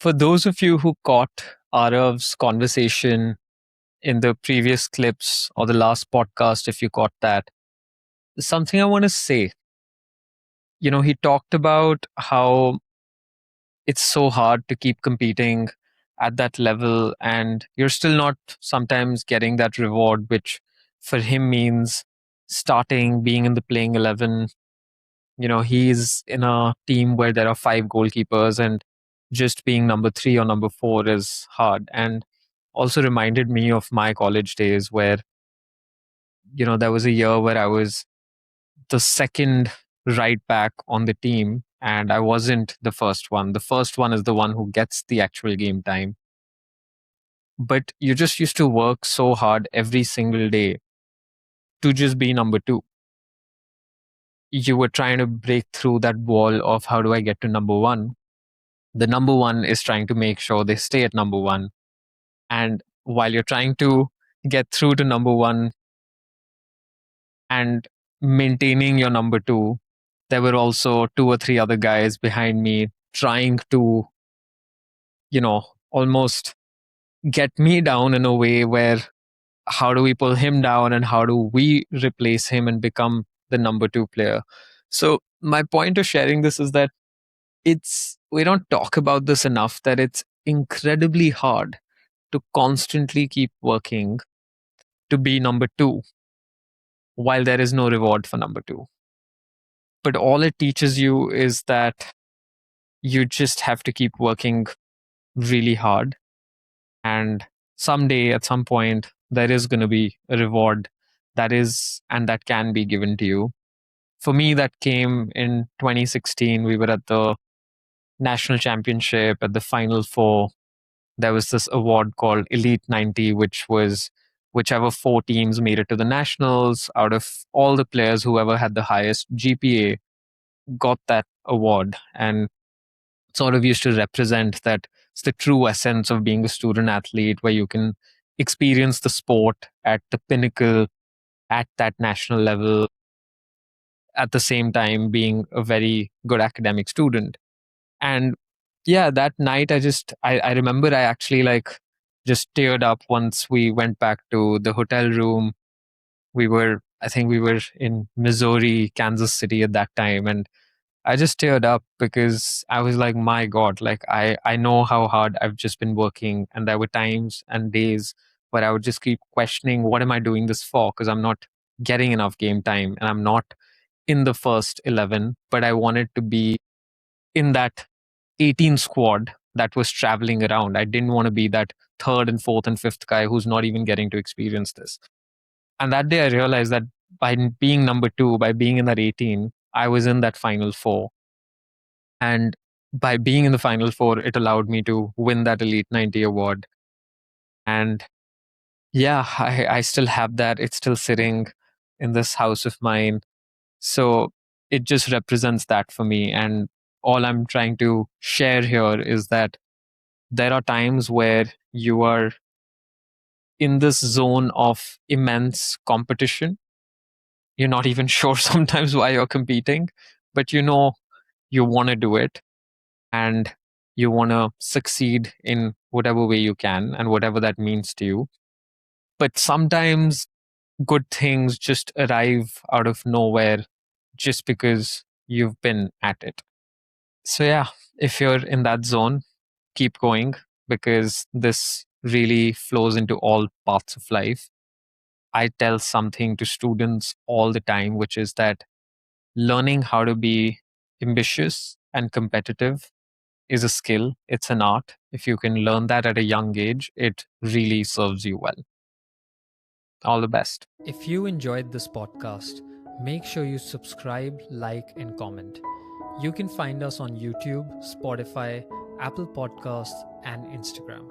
For those of you who caught Arav's conversation in the previous clips or the last podcast, if you caught that, something I want to say. He talked about how it's so hard to keep competing at that level, and you're still not sometimes getting that reward, which for him means starting, being in the playing 11. He's in a team where there are five goalkeepers, and just being number three or number four is hard. And also reminded me of my college days where, there was a year where I was the second right back on the team, and I wasn't the first one. The first one is the one who gets the actual game time. But you just used to work so hard every single day to just be number two. You were trying to break through that wall of how do I get to number one. The number one is trying to make sure they stay at number one. And while you're trying to get through to number one and maintaining your number two, there were also two or three other guys behind me trying to, almost get me down in a way where how do we pull him down and how do we replace him and become the number two player? So, my point of sharing this is that we don't talk about this enough, that it's incredibly hard to constantly keep working to be number two while there is no reward for number two. But all it teaches you is that you just have to keep working really hard. And someday, at some point, there is going to be a reward that can be given to you. For me, that came in 2016. We were at the national championship at the final four. There was this award called Elite 90, which was whichever four teams made it to the nationals. Out of all the players, whoever had the highest GPA got that award, and sort of used to represent that it's the true essence of being a student athlete, where you can experience the sport at the pinnacle at that national level, at the same time being a very good academic student. And yeah, that night I remember I actually just teared up once we went back to the hotel room. I think we were in Missouri, Kansas City at that time, and I just teared up because I was like, my God, I know how hard I've just been working. And there were times and days where I would just keep questioning, what am I doing this for? Because I'm not getting enough game time and I'm not in the first 11, but I wanted to be in that 18 squad that was traveling around. I didn't want to be that third and fourth and fifth guy who's not even getting to experience this. And that day I realized that by being number two, by being in that 18, I was in that final four. And by being in the final four, it allowed me to win that Elite 90 award. And yeah, I still have that. It's still sitting in this house of mine. So it just represents that for me. And all I'm trying to share here is that there are times where you are in this zone of immense competition. You're not even sure sometimes why you're competing, but you want to do it and you want to succeed in whatever way you can and whatever that means to you. But sometimes good things just arrive out of nowhere just because you've been at it. So, yeah, if you're in that zone, keep going because this really flows into all parts of life. I tell something to students all the time, which is that learning how to be ambitious and competitive is a skill, it's an art. If you can learn that at a young age, it really serves you well. All the best. If you enjoyed this podcast, make sure you subscribe, like, and comment. You can find us on YouTube, Spotify, Apple Podcasts, and Instagram.